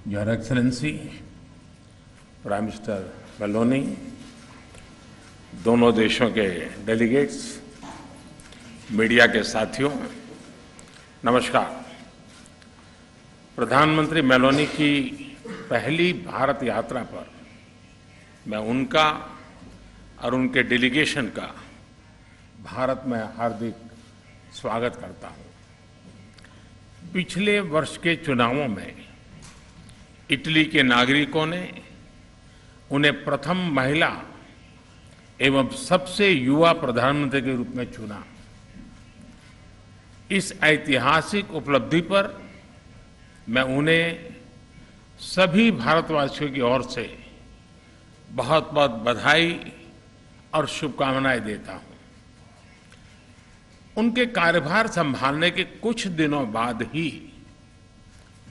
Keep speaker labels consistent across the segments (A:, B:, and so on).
A: Your Excellency, prime minister Meloni, दोनों देशों के डेलीगेट्स, मीडिया के साथियों, नमस्कार। प्रधानमंत्री मेलोनी की पहली भारत यात्रा पर मैं उनका और उनके डेलीगेशन का भारत में हार्दिक स्वागत करता हूं। पिछले वर्ष के चुनावों में इटली के नागरिकों ने उन्हें प्रथम महिला एवं सबसे युवा प्रधानमंत्री के रूप में चुना। इस ऐतिहासिक उपलब्धि पर मैं उन्हें सभी भारतवासियों की ओर से बहुत बहुत बधाई और शुभकामनाएं देता हूं। उनके कार्यभार संभालने के कुछ दिनों बाद ही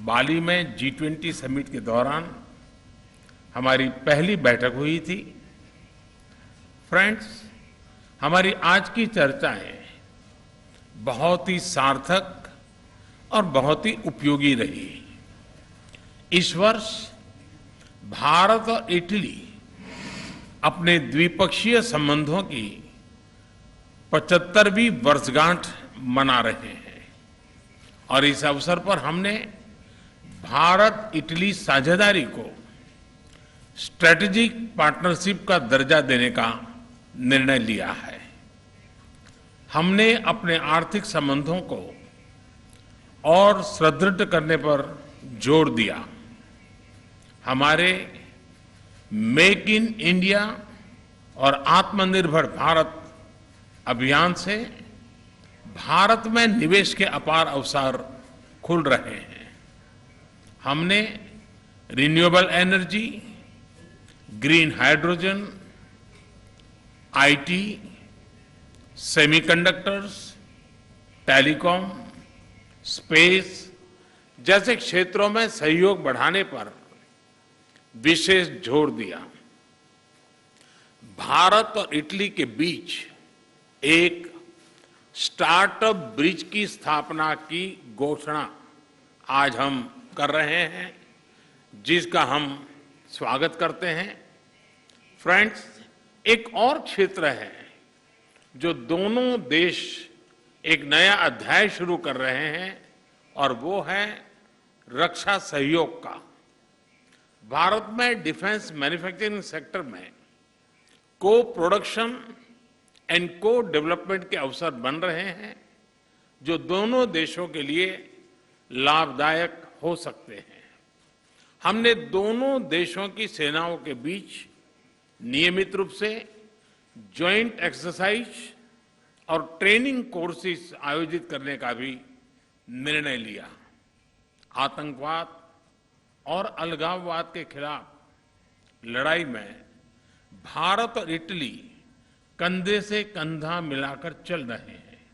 A: बाली में G20 समिट के दौरान हमारी पहली बैठक हुई थी। फ्रेंड्स, हमारी आज की चर्चाएं बहुत ही सार्थक और बहुत ही उपयोगी रही। इस वर्ष भारत और इटली अपने द्विपक्षीय संबंधों की 75वीं वर्षगांठ मना रहे हैं और इस अवसर पर हमने भारत इटली साझेदारी को स्ट्रेटेजिक पार्टनरशिप का दर्जा देने का निर्णय लिया है। हमने अपने आर्थिक संबंधों को और सुदृढ़ करने पर जोर दिया। हमारे मेक इन इंडिया और आत्मनिर्भर भारत अभियान से भारत में निवेश के अपार अवसर खुल रहे हैं। हमने renewable energy, green hydrogen, IT, semiconductors, telecom, space जैसे क्षेत्रों में सहयोग बढ़ाने पर विशेष जोर दिया। भारत और इटली के बीच एक स्टार्टअप ब्रिज की स्थापना की घोषणा आज हम कर रहे हैं, जिसका हम स्वागत करते हैं। फ्रेंड्स, एक और क्षेत्र है जो दोनों देश एक नया अध्याय शुरू कर रहे हैं और वो है रक्षा सहयोग का। भारत में डिफेंस मैन्युफैक्चरिंग सेक्टर में को प्रोडक्शन एंड को डेवलपमेंट के अवसर बन रहे हैं, जो दोनों देशों के लिए लाभदायक हो सकते हैं। हमने दोनों देशों की सेनाओं के बीच नियमित रूप से जॉइंट एक्सरसाइज और ट्रेनिंग कोर्सेज आयोजित करने का भी निर्णय लिया। आतंकवाद और अलगाववाद के खिलाफ लड़ाई में भारत और इटली कंधे से कंधा मिलाकर चल रहे हैं।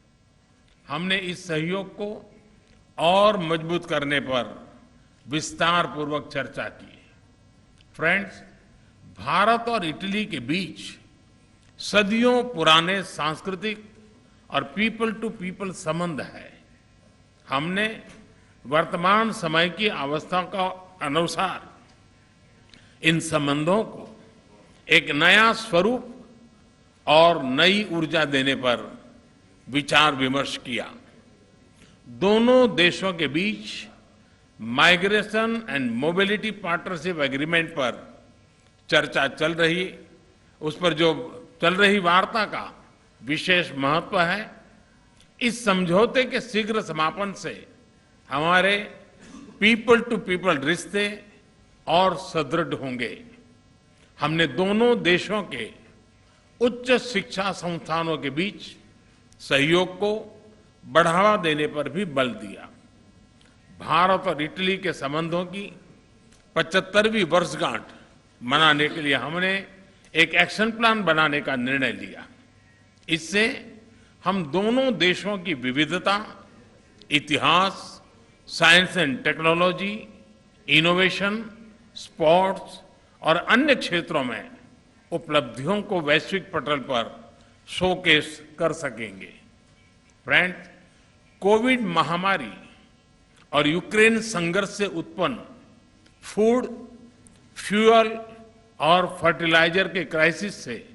A: हमने इस सहयोग को और मजबूत करने पर विस्तार पूर्वक चर्चा की। फ्रेंड्स, भारत और इटली के बीच सदियों पुराने सांस्कृतिक और पीपल टू पीपल संबंध है। हमने वर्तमान समय की अवस्था का अनुसार इन संबंधों को एक नया स्वरूप और नई ऊर्जा देने पर विचार विमर्श किया। दोनों देशों के बीच migration and mobility partnership agreement पर चर्चा चल रही, उस पर जो चल रही वार्ता का विशेष महत्व है। इस समझौते के शीघ्र समापन से हमारे पीपल टू पीपल रिश्ते और सुदृढ़ होंगे। हमने दोनों देशों के उच्च शिक्षा संस्थानों के बीच सहयोग को बढ़ावा देने पर भी बल दिया। भारत और इटली के संबंधों की 75वीं वर्षगांठ मनाने के लिए हमने एक एक्शन प्लान बनाने का निर्णय लिया। इससे हम दोनों देशों की विविधता, इतिहास, science and technology, innovation, sports और अन्य क्षेत्रों में उपलब्धियों को वैश्विक पटल पर शोकेस कर सकेंगे। फ्रेंड्स, कोविड महामारी और यूक्रेन संघर्ष से उत्पन्न फूड, फ्यूल और फर्टिलाइजर के क्राइसिस से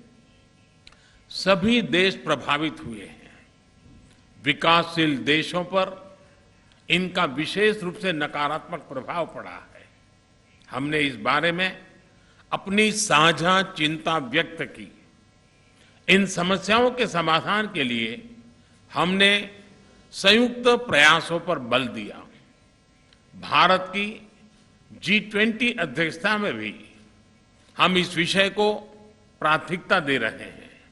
A: सभी देश प्रभावित हुए हैं। विकासशील देशों पर इनका विशेष रूप से नकारात्मक प्रभाव पड़ा है। हमने इस बारे में अपनी साझा चिंता व्यक्त की। इन समस्याओं के समाधान के लिए हमने संयुक्त प्रयासों पर बल दिया। भारत की G20 अध्यक्षता में भी हम इस विषय को प्राथमिकता दे रहे हैं।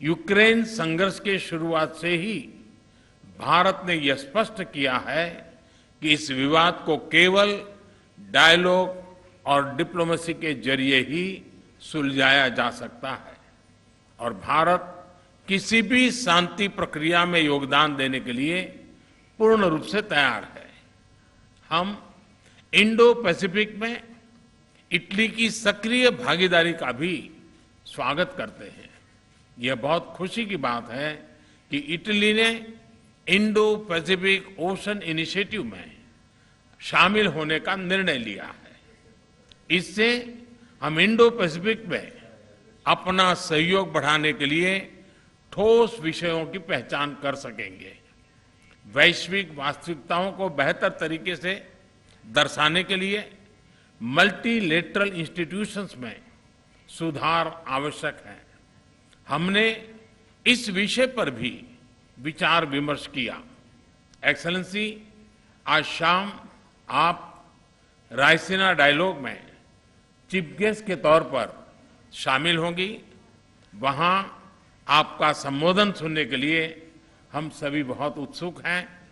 A: यूक्रेन संघर्ष के शुरुआत से ही भारत ने यह स्पष्ट किया है कि इस विवाद को केवल डायलॉग और डिप्लोमेसी के जरिए ही सुलझाया जा सकता है और भारत किसी भी शांति प्रक्रिया में योगदान देने के लिए पूर्ण रूप से तैयार है। हम इंडो पैसिफिक में इटली की सक्रिय भागीदारी का भी स्वागत करते हैं। यह बहुत खुशी की बात है कि इटली ने इंडो पैसिफिक ओशन इनिशिएटिव में शामिल होने का निर्णय लिया है। इससे हम इंडो पैसिफिक में अपना सहयोग बढ़ाने के लिए ठोस विषयों की पहचान कर सकेंगे। वैश्विक वास्तविकताओं को बेहतर तरीके से दर्शाने के लिए मल्टीलेटरल इंस्टीट्यूशंस में सुधार आवश्यक है। हमने इस विषय पर भी विचार विमर्श किया। एक्सेलेंसी, आज शाम आप रायसीना डायलॉग में चीफ गेस्ट के तौर पर शामिल होंगी। वहां आपका संबोधन सुनने के लिए हम सभी बहुत उत्सुक हैं।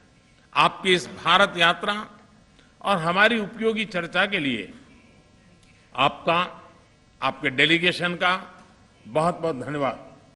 A: आपकी इस भारत यात्रा और हमारी उपयोगी चर्चा के लिए आपका, आपके डेलीगेशन का बहुत बहुत धन्यवाद।